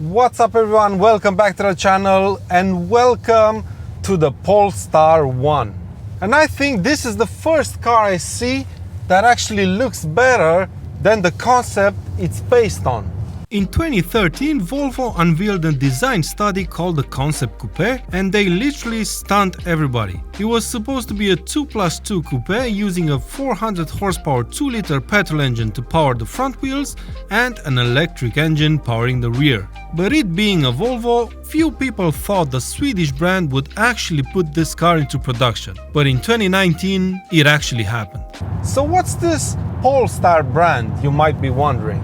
What's up everyone, welcome back to the channel and welcome to the Polestar 1. And I think this is the first car I see that actually looks better than the concept it's based on. In 2013, Volvo unveiled a design study called the Concept Coupe, and they literally stunned everybody. It was supposed to be a 2+2 coupe using a 400 horsepower 2-liter petrol engine to power the front wheels and an electric engine powering the rear. But it being a Volvo, few people thought the Swedish brand would actually put this car into production. But in 2019, it actually happened. So what's this Polestar brand, you might be wondering?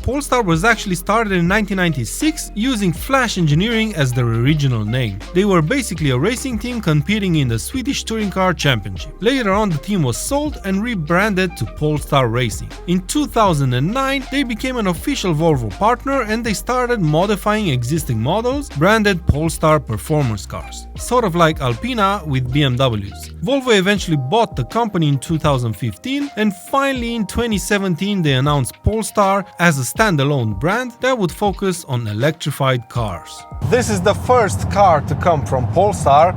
Polestar was actually started in 1996 using Flash Engineering as their original name. They were basically a racing team competing in the Swedish Touring Car Championship. Later on the team was sold and rebranded to Polestar Racing. In 2009 they became an official Volvo partner and they started modifying existing models branded Polestar performance cars, sort of like Alpina with BMWs. Volvo eventually bought the company in 2015 and finally in 2017 they announced Polestar as a standalone brand that would focus on electrified cars. This is the first car to come from Polestar,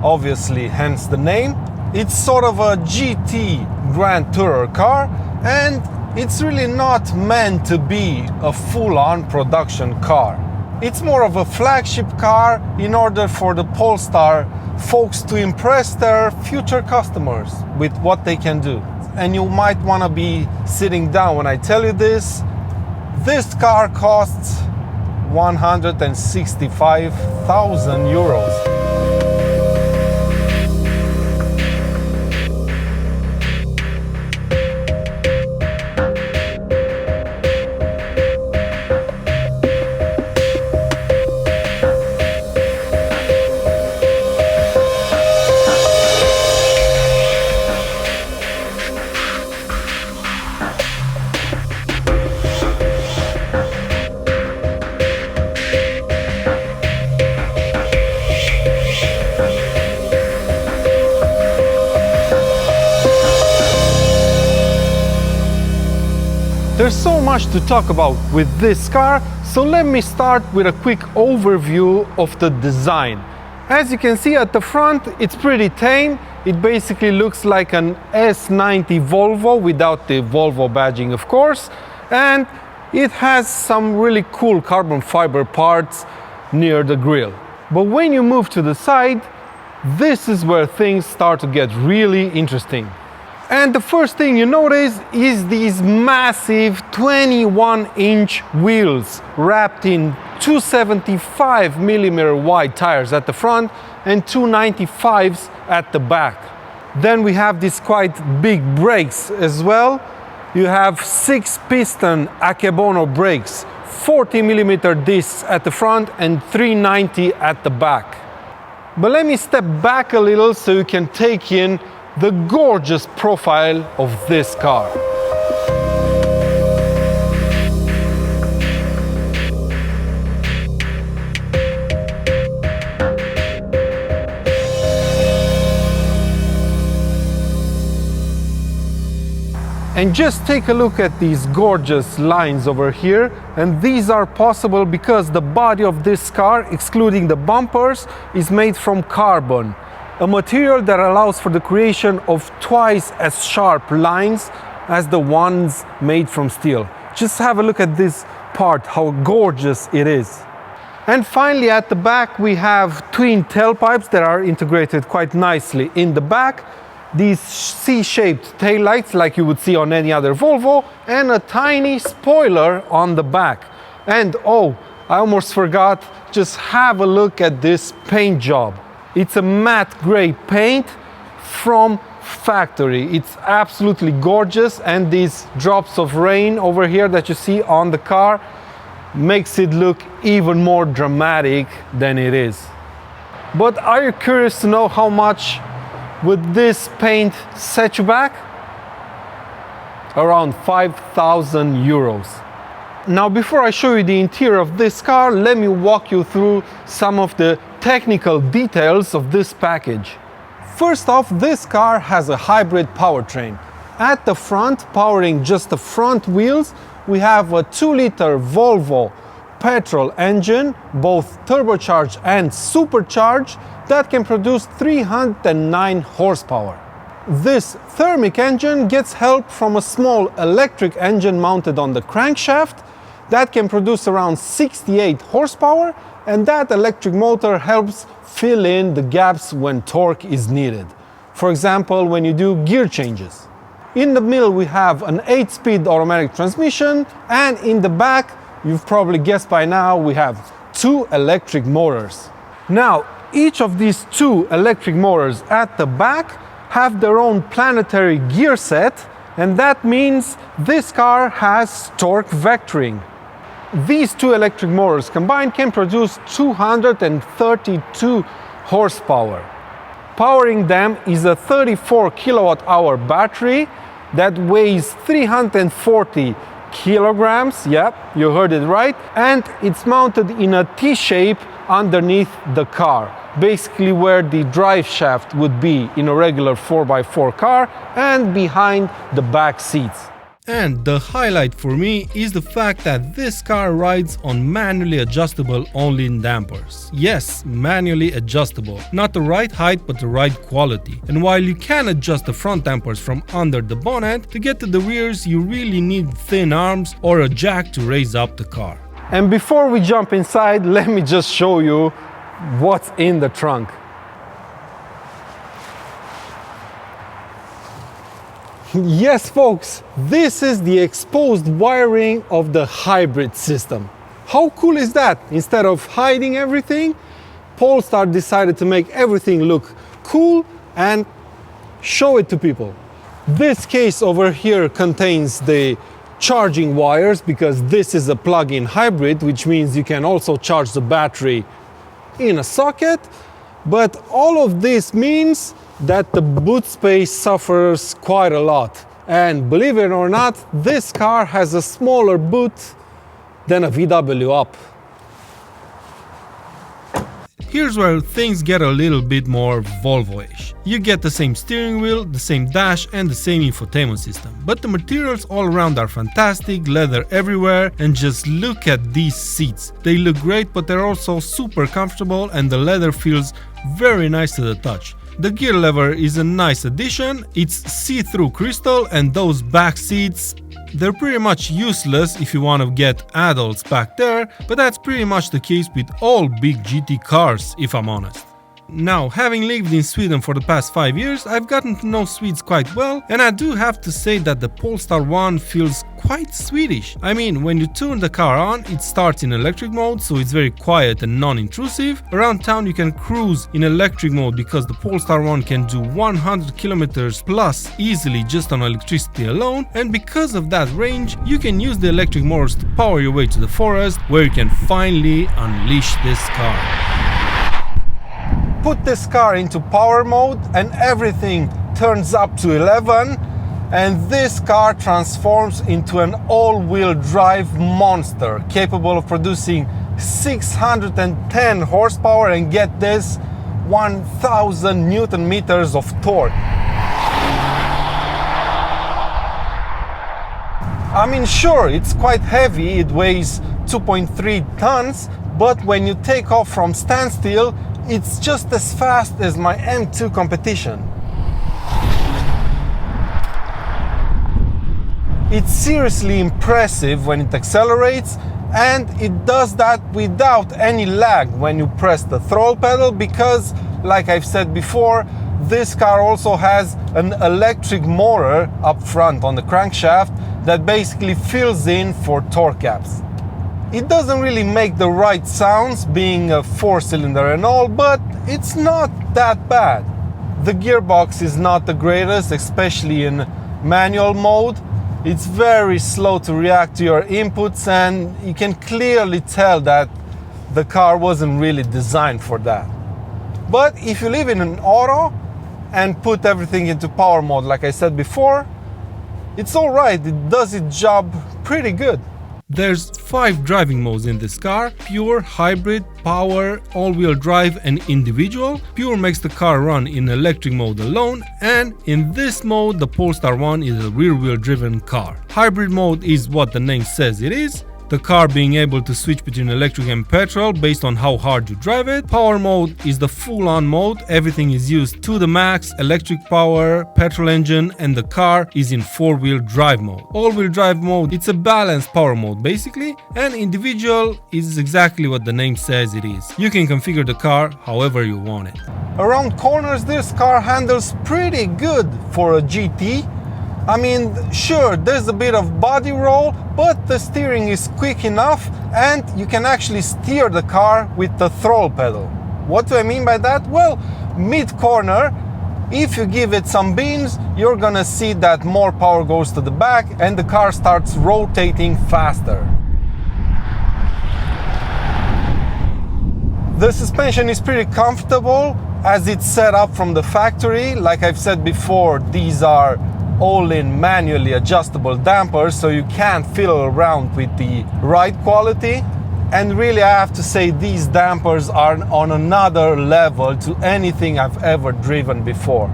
obviously hence the name. It's sort of a GT Grand Tourer car and it's really not meant to be a full-on production car. It's more of a flagship car in order for the Polestar folks to impress their future customers with what they can do. And you might want to be sitting down when I tell you this. This car costs 165,000 euros. There's so much to talk about with this car, so let me start with a quick overview of the design. As you can see at the front, it's pretty tame. It basically looks like an S90 Volvo without the Volvo badging, of course, and it has some really cool carbon fiber parts near the grille. But when you move to the side, this is where things start to get really interesting. And the first thing you notice is these massive 21-inch wheels wrapped in 275mm wide tires at the front and 295s at the back. Then we have these quite big brakes as well. You have 6-piston Akebono brakes, 40mm discs at the front and 390 at the back. But let me step back a little so you can take in the gorgeous profile of this car. And just take a look at these gorgeous lines over here, and these are possible because the body of this car, excluding the bumpers, is made from carbon, a material that allows for the creation of twice as sharp lines as the ones made from steel. Just have a look at this part, how gorgeous it is. And finally at the back we have twin tailpipes that are integrated quite nicely in the back, these C-shaped taillights like you would see on any other Volvo, and a tiny spoiler on the back. And oh, I almost forgot, just have a look at this paint job. It's a matte gray paint from factory. It's absolutely gorgeous, and these drops of rain over here that you see on the car makes it look even more dramatic than it is. But are you curious to know how much would this paint set you back? Around 5,000 euros. Now before I show you the interior of this car, let me walk you through some of the technical details of this package. First off, this car has a hybrid powertrain. At the front, powering just the front wheels, we have a 2-liter Volvo petrol engine, both turbocharged and supercharged, that can produce 309 horsepower. This thermic engine gets help from a small electric engine mounted on the crankshaft that can produce around 68 horsepower, and that electric motor helps fill in the gaps when torque is needed. For example, when you do gear changes. In the middle we have an 8-speed automatic transmission, and in the back, you've probably guessed by now, we have 2 electric motors. Now, each of these 2 electric motors at the back have their own planetary gear set, and that means this car has torque vectoring. These 2 electric motors combined can produce 232 horsepower. Powering them is a 34 kilowatt-hour battery that weighs 340 kilograms, yep, you heard it right, and it's mounted in a T-shape underneath the car, basically where the drive shaft would be in a regular 4x4 car and behind the back seats. And the highlight for me is the fact that this car rides on manually adjustable only dampers. Yes, manually adjustable. Not the right height, but the right quality. And while you can adjust the front dampers from under the bonnet, to get to the rears you really need thin arms or a jack to raise up the car. And before we jump inside, let me just show you what's in the trunk. Yes, folks, this is the exposed wiring of the hybrid system. How cool is that? Instead of hiding everything, Polestar decided to make everything look cool and show it to people. This case over here contains the charging wires, because this is a plug-in hybrid, which means you can also charge the battery in a socket. But all of this means that the boot space suffers quite a lot. And believe it or not, this car has a smaller boot than a VW Up. Here's where things get a little bit more Volvo-ish. You get the same steering wheel, the same dash and the same infotainment system. But the materials all around are fantastic, leather everywhere, and just look at these seats. They look great, but they're also super comfortable and the leather feels very nice to the touch. The gear lever is a nice addition, it's see-through crystal, and those back seats, they're pretty much useless if you want to get adults back there, but that's pretty much the case with all big GT cars, if I'm honest. Now, having lived in Sweden for the past 5 years, I've gotten to know Swedes quite well, and I do have to say that the Polestar 1 feels quite Swedish. I mean, when you turn the car on, it starts in electric mode, so it's very quiet and non-intrusive. Around town you can cruise in electric mode because the Polestar 1 can do 100 kilometers plus easily just on electricity alone, and because of that range, you can use the electric motors to power your way to the forest, where you can finally unleash this car. Put this car into power mode and everything turns up to 11, and this car transforms into an all-wheel drive monster capable of producing 610 horsepower and, get this, 1000 Newton meters of torque. I mean, sure, it's quite heavy, it weighs 2.3 tons, but when you take off from standstill, it's just as fast as my M2 competition. It's seriously impressive when it accelerates, and it does that without any lag when you press the throttle pedal, because, like I've said before, this car also has an electric motor up front on the crankshaft that basically fills in for torque gaps. It doesn't really make the right sounds, being a 4-cylinder and all, but it's not that bad. The gearbox is not the greatest, especially in manual mode. It's very slow to react to your inputs, and you can clearly tell that the car wasn't really designed for that. But if you live in an auto and put everything into power mode, like I said before, it's alright, it does its job pretty good. There's 5 driving modes in this car: Pure, Hybrid, Power, All-Wheel Drive and Individual. Pure makes the car run in electric mode alone, and in this mode the Polestar 1 is a rear-wheel driven car. Hybrid mode is what the name says it is, the car being able to switch between electric and petrol based on how hard you drive it. Power mode is the full-on mode, everything is used to the max, electric power, petrol engine, and the car is in four-wheel drive mode. All-wheel drive mode, it's a balanced power mode basically, and individual is exactly what the name says it is. You can configure the car however you want it. Around corners, this car handles pretty good for a GT. I mean, sure, there's a bit of body roll, but the steering is quick enough and you can actually steer the car with the throttle pedal. What do I mean by that? Well, mid-corner, if you give it some beans, you're gonna see that more power goes to the back and the car starts rotating faster. The suspension is pretty comfortable as it's set up from the factory. Like I've said before, these are all-in manually adjustable dampers, so you can't fiddle around with the ride quality. And really, I have to say, these dampers are on another level to anything I've ever driven before.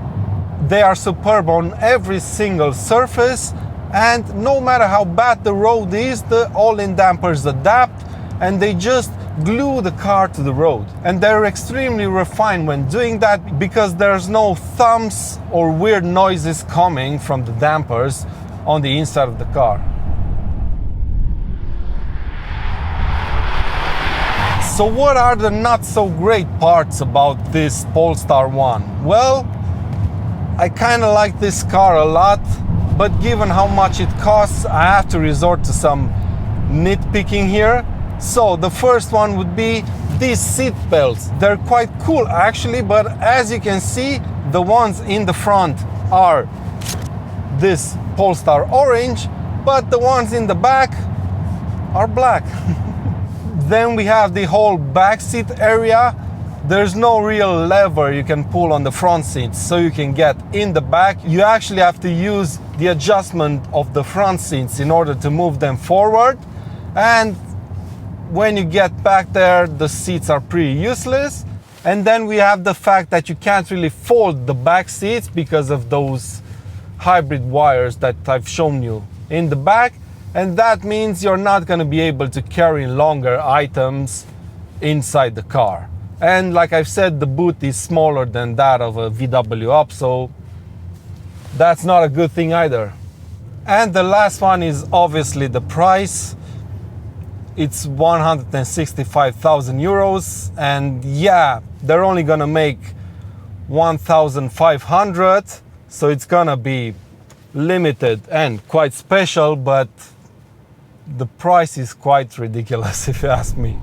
They are superb on every single surface, and no matter how bad the road is, the all-in dampers adapt and they just glue the car to the road. And they're extremely refined when doing that because there's no thumps or weird noises coming from the dampers on the inside of the car. So what are the not so great parts about this Polestar 1? Well, I kind of like this car a lot, but given how much it costs, I have to resort to some nitpicking here. So the first one would be these seat belts. They're quite cool actually, but as you can see, the ones in the front are this Polestar orange, but the ones in the back are black. Then we have the whole back seat area. There's no real lever you can pull on the front seats so you can get in the back. You actually have to use the adjustment of the front seats in order to move them forward. And when you get back there, the seats are pretty useless. And then we have the fact that you can't really fold the back seats because of those hybrid wires that I've shown you in the back. And that means you're not going to be able to carry longer items inside the car. And like I've said, the boot is smaller than that of a VW Up, so that's not a good thing either. And the last one is obviously the price. It's 165,000 euros, and yeah, they're only gonna make 1,500, so it's gonna be limited and quite special, but the price is quite ridiculous if you ask me.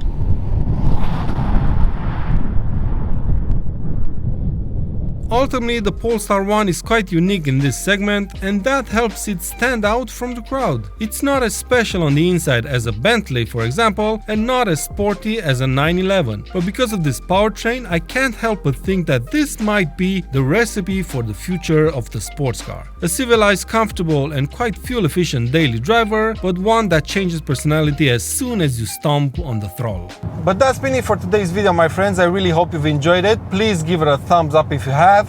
Ultimately, the Polestar 1 is quite unique in this segment, and that helps it stand out from the crowd. It's not as special on the inside as a Bentley, for example, and not as sporty as a 911. But because of this powertrain, I can't help but think that this might be the recipe for the future of the sports car. A civilized, comfortable, and quite fuel-efficient daily driver, but one that changes personality as soon as you stomp on the throttle. But that's been it for today's video, my friends. I really hope you've enjoyed it. Please give it a thumbs up if you have.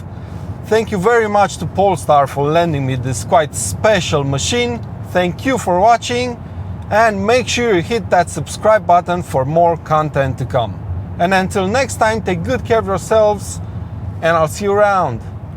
Thank you very much to Polestar for lending me this quite special machine. Thank you for watching, and make sure you hit that subscribe button for more content to come. And until next time, take good care of yourselves, and I'll see you around.